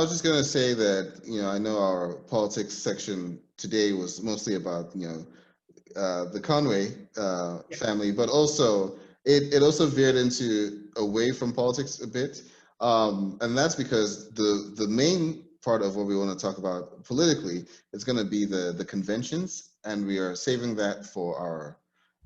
was just gonna say that, I know our politics section today was mostly about, the Conway Yeah. family, but also it also veered into away from politics a bit, and that's because the main part of what we want to talk about politically is going to be the conventions, and we are saving that for our,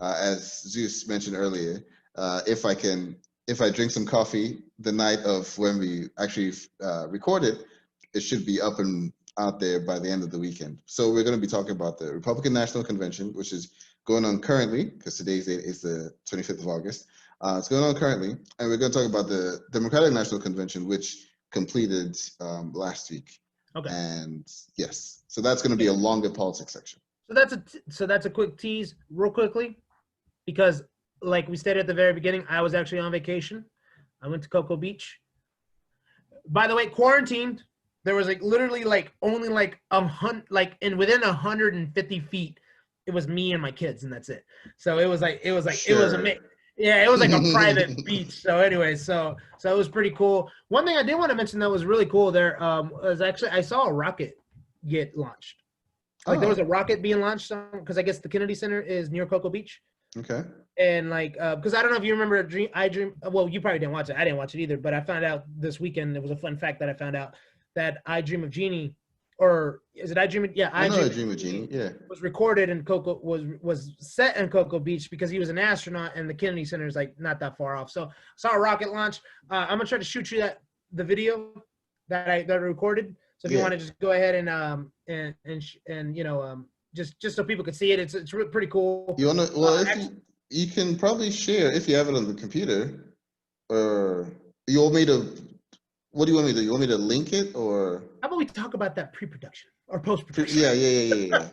as Zeus mentioned earlier, if I drink some coffee the night of when we actually record it, it should be up and out there by the end of the weekend. So we're going to be talking about the Republican National Convention, which is going on currently, because today's date is the 25th of August. It's going on currently, and we're going to talk about the Democratic National Convention, which completed last week. Okay. And yes, so that's going to be a longer politics section. So that's a quick tease, real quickly, because like we stated at the very beginning, I was actually on vacation. I went to Cocoa Beach. By the way, quarantined. There was like literally like only like and within 150 feet, it was me and my kids, and that's it. So it was amazing. Yeah, it was like a private beach. So anyway, so it was pretty cool. One thing I did want to mention that was really cool there was actually I saw a rocket get launched. Like there was a rocket being launched because I guess the Kennedy Center is near Cocoa Beach. Okay. And like, because I don't know if you remember I Dream. Well, you probably didn't watch it. I didn't watch it either. But I found out this weekend. It was a fun fact that I found out that I Dream of Jeannie, or is it I Dream? Yeah, I Dream of Jeannie. Yeah, was recorded in Cocoa was set in Cocoa Beach because he was an astronaut, and the Kennedy Center is like not that far off. So I saw a rocket launch. I'm gonna try to shoot you the video that I recorded. So if you want to just go ahead and just so people could see it, it's pretty cool. You wanna you can probably share if you have it on the computer, or you want me to. What do you want me to do? You want me to link it, or how about we talk about that pre-production or post-production? Yeah.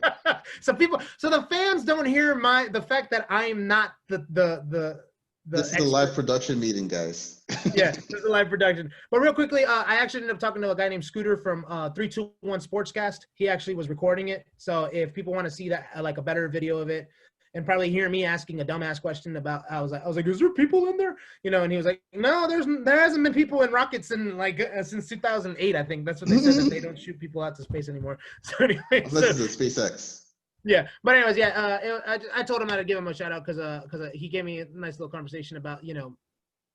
So the fans don't hear the fact that I am not the this is the live production meeting, guys. Yeah, this is a live production. But real quickly, I actually ended up talking to a guy named Scooter from 321 Sportscast. He actually was recording it. So if people want to see that, like a better video of it, and probably hear me asking a dumbass question about, I was like, is there people in there? And he was like, no, there hasn't been people in rockets in since 2008. I think that's what they said, that they don't shoot people out to space anymore. So anyway, unless it's a SpaceX. Yeah, but anyways, I told him how to give him a shout out because he gave me a nice little conversation about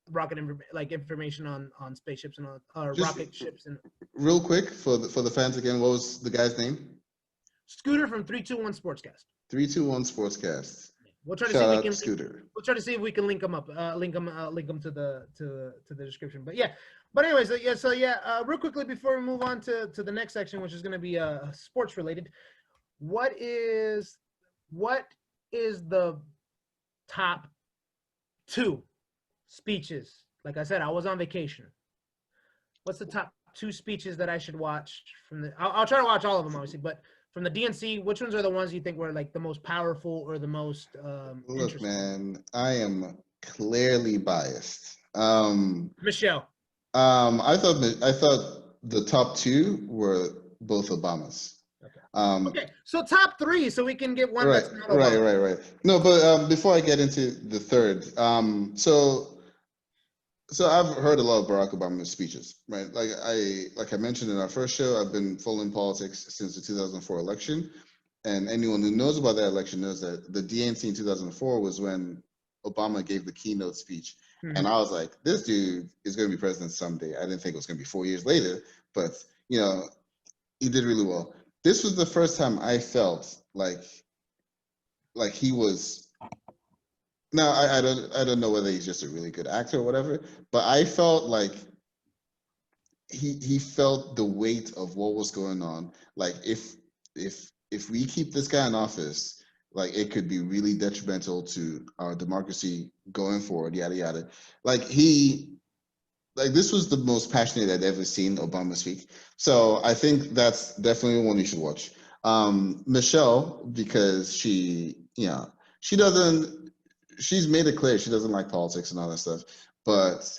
rocket information on spaceships and rocket ships. And real quick for the fans again, what was the guy's name? Scooter from 321 Sportscast. 321 Sportscast. We'll try to Shout see if out we can. Scooter. We'll try to see if we can link them up. Link them to the description. But yeah. But anyways, real quickly before we move on to the next section, which is going to be sports related. What is the top 2 speeches? Like I said, I was on vacation. What's the top 2 speeches that I should watch from the? I'll try to watch all of them, obviously, but from the DNC, which ones are the ones you think were like the most powerful or the most Look, man, I am clearly biased. Michelle. I thought the top 2 were both Obamas. Okay, so top 3, so we can get one right, that's not Obama. Right. No, but before I get into the third, so I've heard a lot of Barack Obama's speeches, right? Like I mentioned in our first show, I've been following politics since the 2004 election, and anyone who knows about that election knows that the DNC in 2004 was when Obama gave the keynote speech, and I was like, this dude is going to be president someday. I didn't think it was going to be 4 years later, but he did really well. This was the first time I felt like he was. Now I don't know whether he's just a really good actor or whatever, but I felt like he felt the weight of what was going on. Like if we keep this guy in office, like it could be really detrimental to our democracy going forward. Yada yada. Like this was the most passionate I'd ever seen Obama speak. So I think that's definitely one you should watch. Michelle, because she's made it clear she doesn't like politics and all that stuff. But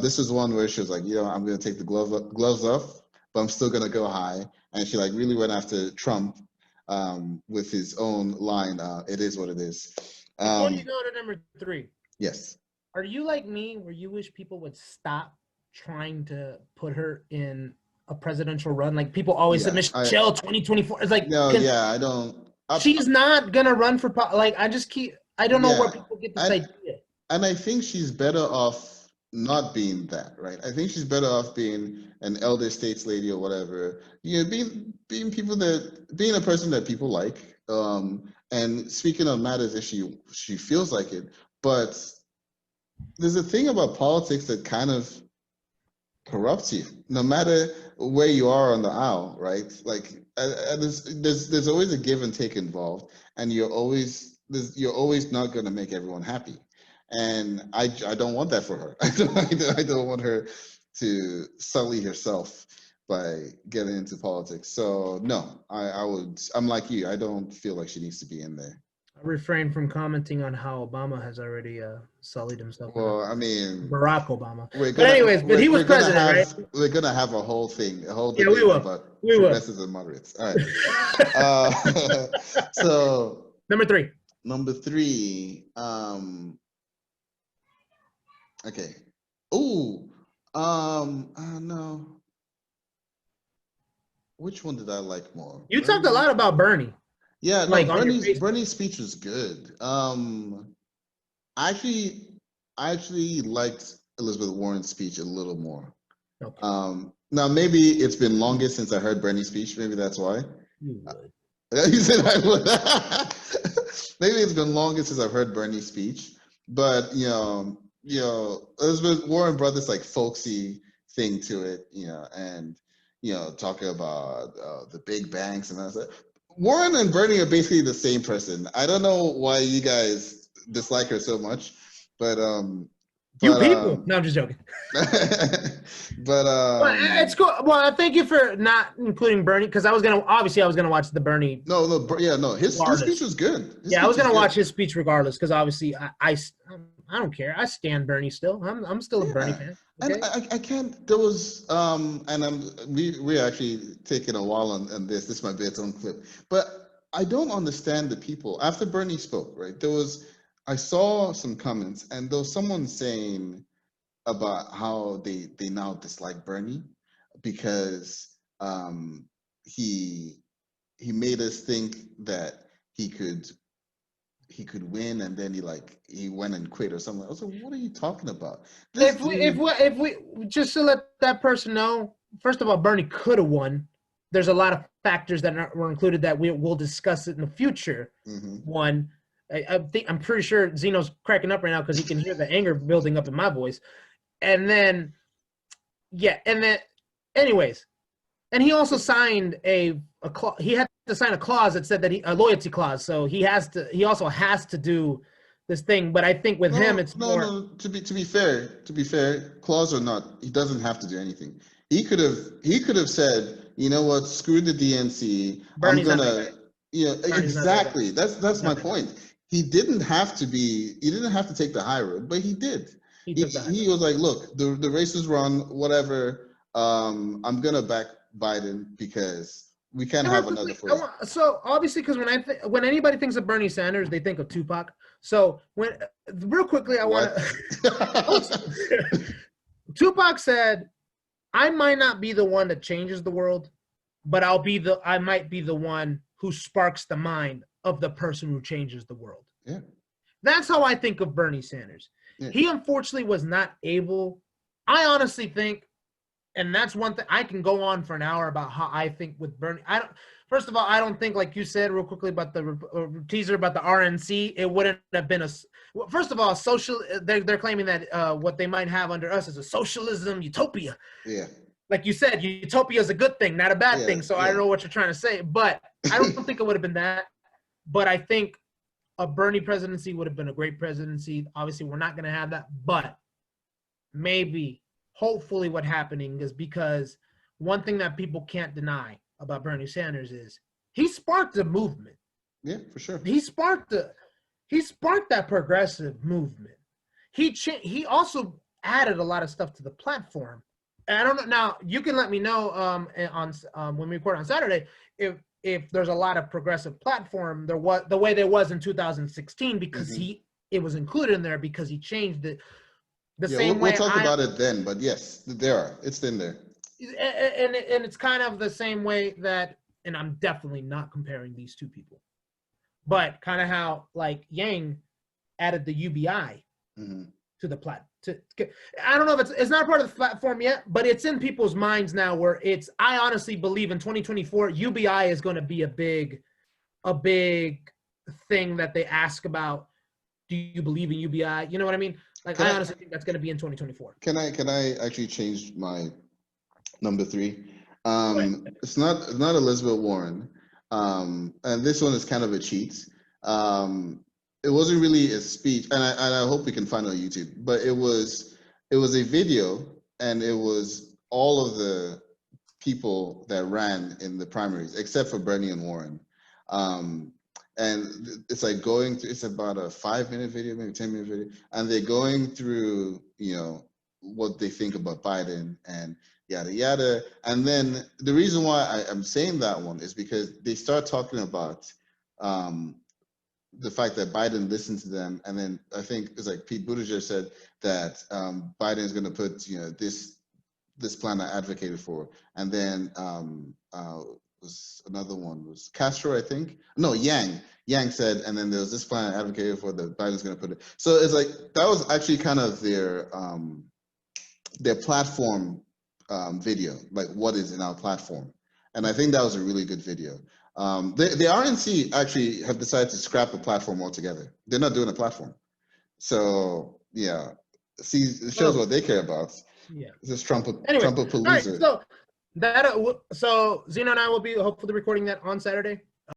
this is one where she was like, I'm going to take the gloves off, but I'm still going to go high. And she like really went after Trump with his own line, it is what it is. Before you go to number 3. Yes. Are you like me where you wish people would stop trying to put her in a presidential run. Like people always said, Yeah, Michelle 2024. It's like, no, yeah, I don't. she's not gonna run for like. I don't know where Yeah, people get this and idea. and I think she's better off not being that, right? I think she's better off being an elder states lady or whatever. You know, being people that being a person that people like, and speaking on matters if she feels like it. But there's a thing about politics that kind of corrupts you, no matter where you are on the aisle, right? Like, there's always a give and take involved, and you're always not going to make everyone happy, and I don't want that for her. I don't want her to sully herself by getting into politics. So no, I'm like you. I don't feel like she needs to be in there. I refrain from commenting on how Obama has already sullied himself. Well, I mean, Barack Obama. We're But gonna anyways, but he was we're gonna president, right? have we're gonna have a whole thing, a whole Yeah, we debate will. about We will. progressives and moderates. All right. So Number 3. number 3, okay. Ooh, no. Which one did I like more? You talked a lot about Bernie. Yeah, no, Like on your Bernie's speech was good. I actually liked Elizabeth Warren's speech a little more. Okay. Now maybe it's been longer since I heard Bernie's speech. Maybe that's why. You would. You said I would. Maybe it's been longer since I've heard Bernie's speech, but Elizabeth Warren brought this like folksy thing to it, and talking about the big banks, and I was like, Warren and Bernie are basically the same person. I don't know why you guys dislike her so much, but you people. No, I'm just joking. But it's cool. Well, thank you for not including Bernie, because I was gonna watch the Bernie. No. His speech was good. I was gonna watch his speech regardless, because obviously I don't care. I stand Bernie still. I'm still a Bernie fan. Okay? And I can't. There was and we're actually taking a while on this. This might be its own clip, but I don't understand the people after Bernie spoke. Right, I saw some comments, and there was someone saying about how they now dislike Bernie because he made us think that he could win, and then he went and quit or something. I was like, what are you talking about? If we just to let that person know, first of all, Bernie could have won. There's a lot of factors that were included that we'll discuss it in the future. Mm-hmm. One, I'm pretty sure Zeno's cracking up right now because he can hear the anger building up in my voice. And then, anyways, and he also signed he had to sign a clause that said that a loyalty clause. So he also has to do this thing. But I think with him, it's more. No. To be fair, clause or not, he doesn't have to do anything. He could have said, you know what, screw the DNC. Bernie's I'm gonna, exactly. That's my point. He didn't have to take the high road, but he did. He was like, look, the race is run, whatever. I'm gonna back Biden because we can't have another first. So obviously, because when anybody thinks of Bernie Sanders, they think of Tupac. So real quickly, I want to. Tupac said, "I might not be the one that changes the world, but I might be the one who sparks the mind of the person who changes the world." Yeah. That's how I think of Bernie Sanders. Yeah. He unfortunately was not able. I honestly think, and that's one thing I can go on for an hour about how I think with Bernie. First of all, I don't think, like you said real quickly about the teaser about the RNC, it wouldn't have been first of all, they're claiming that what they might have under us is a socialism utopia. Yeah. Like you said, utopia is a good thing, not a bad thing. So I don't know what you're trying to say, but I don't think it would have been that. But I think a Bernie presidency would have been a great presidency. Obviously, we're not going to have that, but maybe, hopefully what's happening is because one thing that people can't deny about Bernie Sanders is he sparked a movement. Yeah, for sure. He sparked that progressive movement. He also added a lot of stuff to the platform. And I don't know, now you can let me know on when we record on Saturday if there's a lot of progressive platform the way there was in 2016 because it was included in there because he changed it the same way. We'll talk about it then, but yes, there are. It's in there. and it's kind of the same way that, and I'm definitely not comparing these two people, but kind of how like Yang added the UBI to the plat. I don't know if it's not part of the platform yet, but it's in people's minds now. Where it's, I honestly believe in 2024, UBI is going to be a big thing that they ask about. Do you believe in UBI? You know what I mean? Like, I honestly think that's going to be in 2024. Can I actually change my number 3? It's not Elizabeth Warren, and this one is kind of a cheat. It wasn't really a speech, and I hope we can find it on YouTube, but it was a video, and it was all of the people that ran in the primaries except for Bernie and Warren. And it's like going through, it's about a 5-minute video, maybe 10-minute video, and they're going through, you know, what they think about Biden and yada yada. And then the reason why I'm saying that one is because they start talking about the fact that Biden listened to them, and then I think it's like Pete Buttigieg said that Biden is going to put, you know, this plan I advocated for, and then was another one was Castro, I think. No, Yang said, and then there was this plan I advocated for that Biden's going to put it. So it's like that was actually kind of their platform video, like what is in our platform, and I think that was a really good video. The RNC actually have decided to scrap the platform altogether. They're not doing a platform. So yeah, see, it shows what they care about. Yeah. This Trump Anyway, Trumpapalooza. all right, so Zeno and I will be hopefully recording that on Saturday.